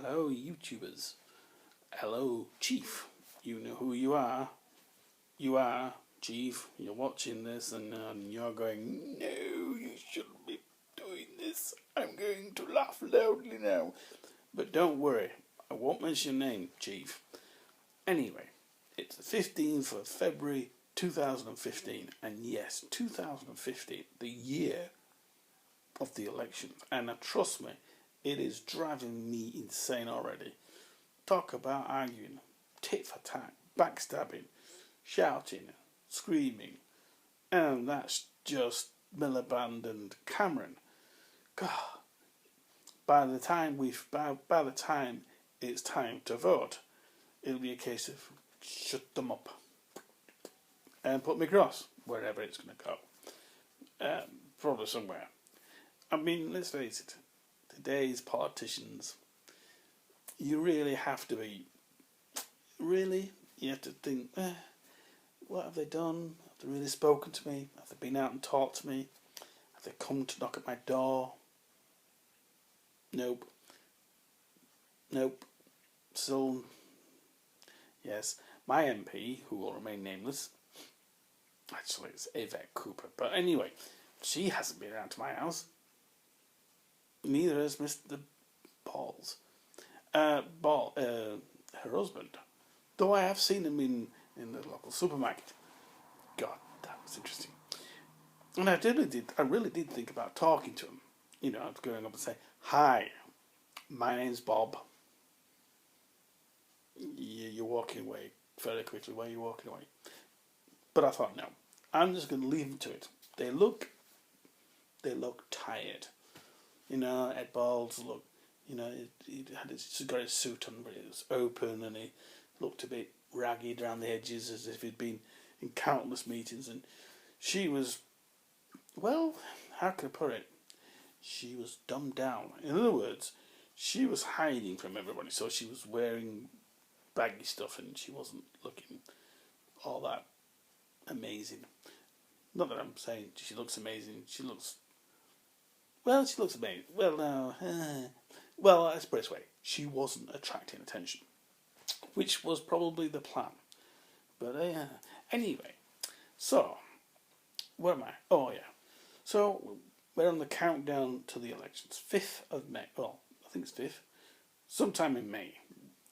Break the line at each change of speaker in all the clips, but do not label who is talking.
Hello, YouTubers. Hello, Chief. You know who you are. You are, Chief. You're watching this and you're going, no, you shouldn't be doing this. I'm going to laugh loudly now. But don't worry, I won't mention your name, Chief. Anyway, it's the 15th of February 2015. And yes, 2015, the year of the elections. And trust me, it is driving me insane already. Talk about arguing, tit for tat, backstabbing, shouting, screaming, and that's just Miliband and Cameron. God, by the time it's time to vote, it'll be a case of shut them up and put me across wherever it's going to go. Probably somewhere. I mean, let's face it. Today's politicians, you really have to be. Really, you have to think. What have they done? Have they really spoken to me? Have they been out and talked to me? Have they come to knock at my door? Nope. Still, yes. My MP, who will remain nameless, actually it's Yvette Cooper, but anyway, she hasn't been around to my house. Neither has Mr. Balls. Her husband. Though I have seen him in the local supermarket. God, that was interesting. And I really did think about talking to him. You know, going up and say, hi, my name's Bob. You're walking away very quickly. Why are you walking away? But I thought, no, I'm just going to leave them to it. They look tired. You know, Ed Balls looked, you know, he's got his suit on, but it was open, and he looked a bit ragged around the edges, as if he'd been in countless meetings. And she was, well, how can I put it? She was dumbed down. In other words, she was hiding from everybody, so she was wearing baggy stuff, and she wasn't looking all that amazing. Not that I'm saying she looks amazing. She looks amazing. Well, no. Well, let's put it this way. She wasn't attracting attention, which was probably the plan. But anyway, so, where am I? Oh, yeah. So, we're on the countdown to the elections. 5th of May. Well, I think it's 5th. Sometime in May.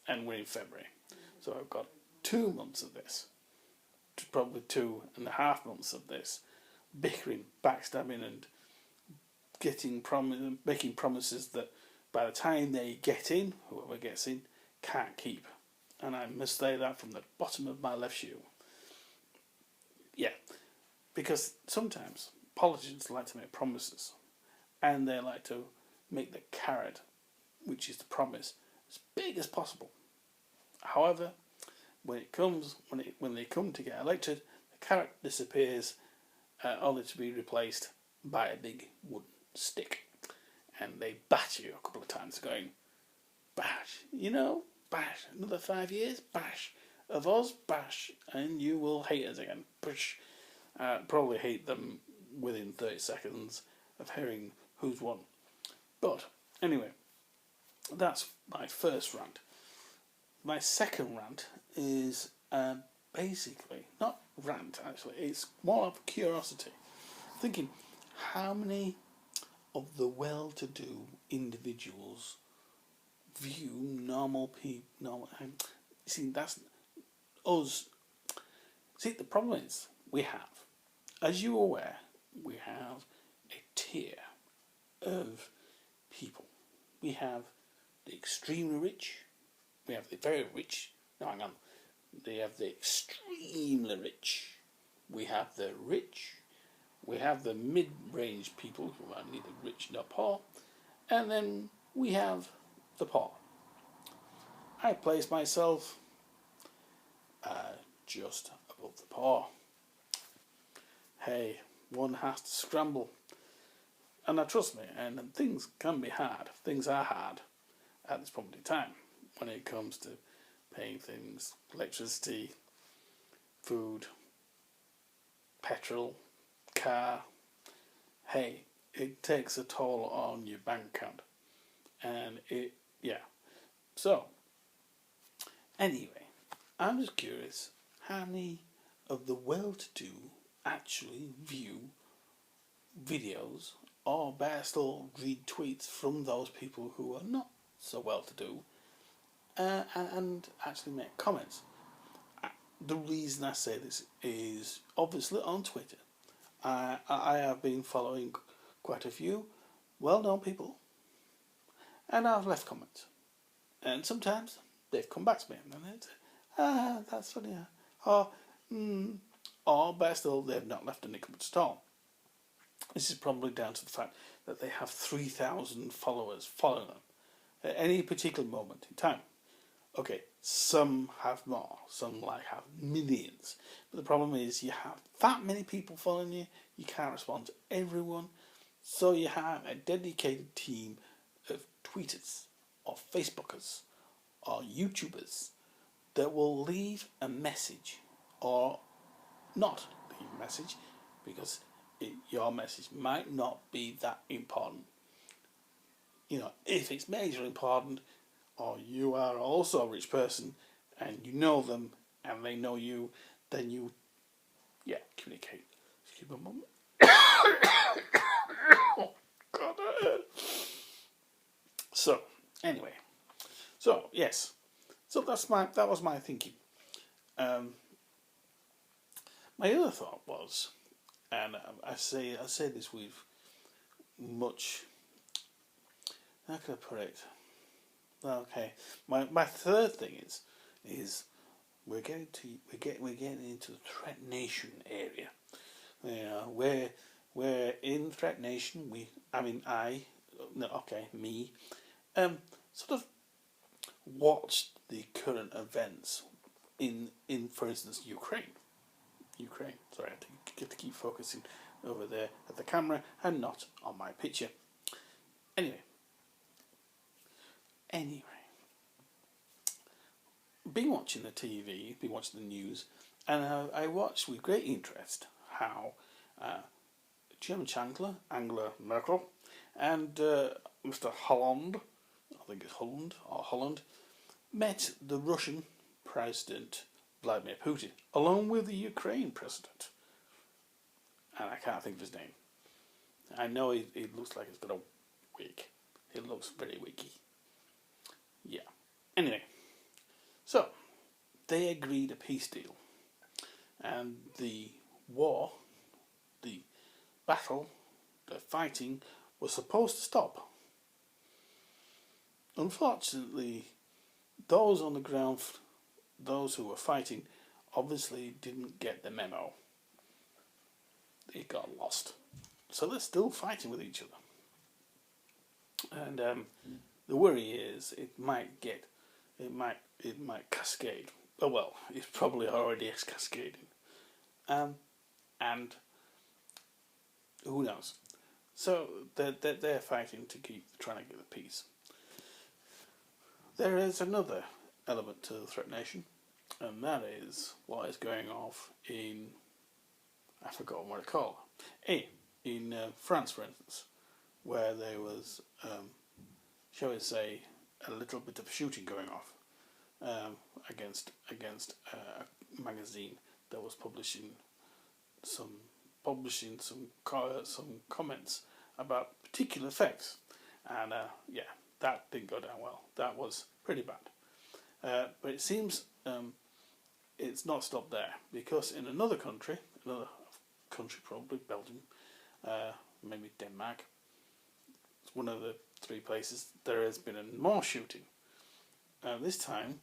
And we're in February. So I've got 2 months of this. Probably 2.5 months of this. Bickering, backstabbing, and making promises that by the time they get in, whoever gets in, can't keep. And I must say that from the bottom of my left shoe. Yeah, because sometimes politicians like to make promises, and they like to make the carrot, which is the promise, as big as possible. However, when they come to get elected, the carrot disappears, only to be replaced by a big wooden stick, and they bash you a couple of times, going, bash, bash, another 5 years, bash, of us, bash, and you will hate us again, push. Probably hate them within 30 seconds of hearing who's won. But anyway, that's my first rant. My second rant is basically, not rant actually, it's more of curiosity. Thinking, how many of the well-to-do individuals view normal people? See, that's us. See, the problem is, as you're aware, we have a tier of people. We have the extremely rich, we have the very rich, they have the extremely rich, we have the rich, we have the mid-range people who are neither rich nor poor, and then we have the poor. I place myself just above the poor. Hey, one has to scramble. And now trust me, and things can be hard. Things are hard at this point in time when it comes to paying things, electricity, food, petrol, car. Hey, it takes a toll on your bank account. And So, anyway, I'm just curious how many of the well-to-do actually view videos or better still read tweets from those people who are not so well-to-do and actually make comments. The reason I say this is obviously on Twitter. I have been following quite a few well-known people, and I've left comments. And sometimes they've come back to me and they say, that's funny. Or, or better still, they've not left any comments at all. This is probably down to the fact that they have 3,000 followers following them at any particular moment in time. Okay, some have more, some have millions. But the problem is you have that many people following you, you can't respond to everyone. So you have a dedicated team of tweeters or Facebookers or YouTubers that will leave a message or not leave a message because your message might not be that important. You know, if it's major important, or you are also a rich person and you know them and they know you, then you, communicate. Excuse me a moment. Oh, God. So, anyway. So, yes. So that was my thinking. My other thought was, and I say this with much, how can I put it? Okay, my third thing is we're getting into the Threat Nation area. Where in Threat Nation me, sort of watched the current events in for instance Ukraine. Sorry, I have to keep focusing over there at the camera and not on my picture. Anyway, been watching the TV, been watching the news, and I watched with great interest how German Chancellor Angela Merkel and Mr. Holland, I think it's Holland, met the Russian President Vladimir Putin, along with the Ukraine President. And I can't think of his name. I know he looks like he's got a wig. He looks very wiggy. Yeah. Anyway, so they agreed a peace deal, and the war, the battle, the fighting was supposed to stop. Unfortunately, those on the ground, those who were fighting, obviously didn't get the memo. They got lost, so they're still fighting with each other. And the worry is it might cascade. Oh well, it's probably already cascading. And who knows? So they're fighting to trying to get the peace. There is another element to the Threat Nation, and that is what is going off in, I've forgotten what it's called. In France, for instance, where there was, shall we say, a little bit of shooting going off against a magazine that was publishing some comments about particular facts, and that didn't go down well. That was pretty bad. But it seems it's not stopped there, because in another country, probably Belgium, maybe Denmark, it's one of the three places, there has been more shooting. This time,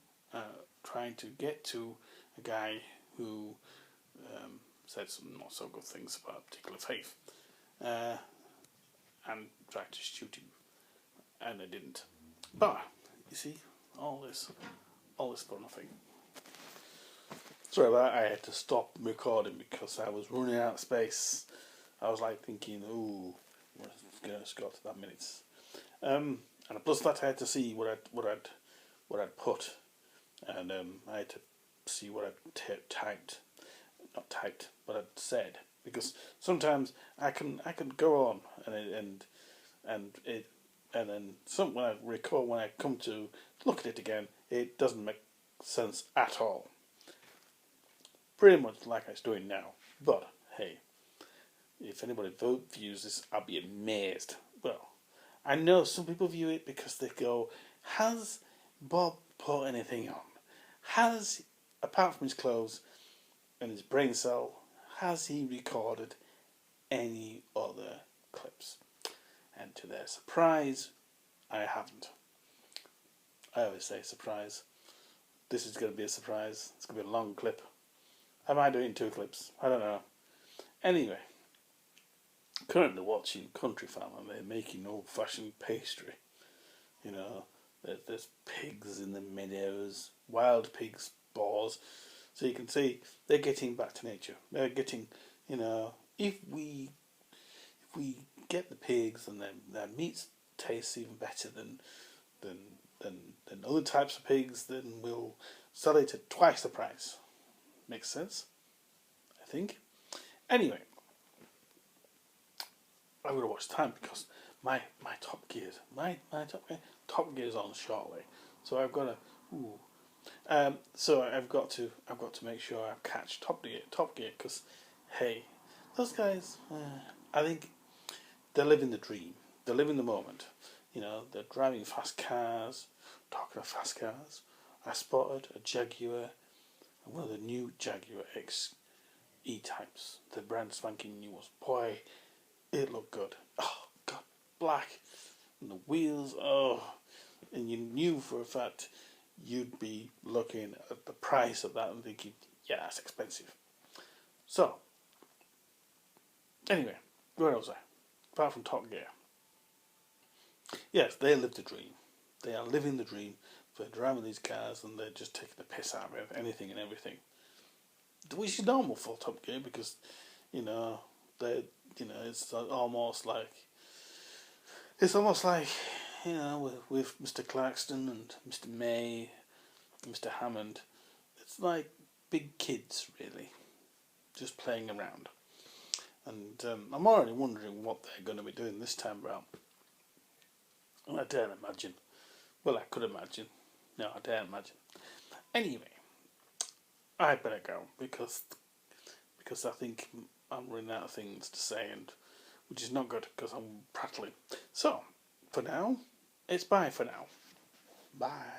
trying to get to a guy who said some not so good things about a particular faith, and tried to shoot him, and they didn't. But you see, all this for nothing. Sorry about that. I had to stop recording because I was running out of space. I was like thinking, ooh, we're going to got to that minutes. And plus that I had to see what I'd put, and I had to see what I'd said, because sometimes I can go on and it and then when I recall, when I come to look at it again, it doesn't make sense at all. Pretty much like it's doing now. But hey, if anybody views this, I'll be amazed. Well, I know some people view it because they go, has Bob put anything on? Has, apart from his clothes and his brain cell, has he recorded any other clips? And to their surprise, I haven't. I always say surprise. This is going to be a surprise. It's going to be a long clip. I might do it in 2 clips. I don't know. Anyway, currently watching Country Farm, and they're making old-fashioned pastry. You know, there's pigs in the meadows, wild pigs, boars. So you can see they're getting back to nature. They're getting, you know, if we get the pigs and their meat tastes even better than other types of pigs, then we'll sell it at twice the price. Makes sense, I think. Anyway, I'm gonna watch time because my Top Gear is on shortly, so I've got to. So I've got to make sure I catch Top Gear because hey, those guys, I think they're living the dream. They're living the moment. You know, they're driving fast cars. Talking of fast cars, I spotted a Jaguar, one of the new Jaguar X E-types, the brand spanking new ones. Boy, it looked good. Oh God, black, and the wheels. Oh, and you knew for a fact you'd be looking at the price of that and thinking, yeah, that's expensive. So, anyway, where was I? Apart from Top Gear. Yes, they live the dream. They are living the dream. They're driving these cars and they're just taking the piss out of anything and everything. Which is normal for Top Gear because, you know, it's almost like you know, with Mr. Clarkston and Mr. May, Mr. Hammond, it's like big kids really, just playing around. And I'm already wondering what they're going to be doing this time round. And I daren't imagine. Well, I could imagine. No, I daren't imagine. Anyway, I better go because I think I'm running out of things to say, and which is not good because I'm prattling. So, for now, it's bye for now. Bye.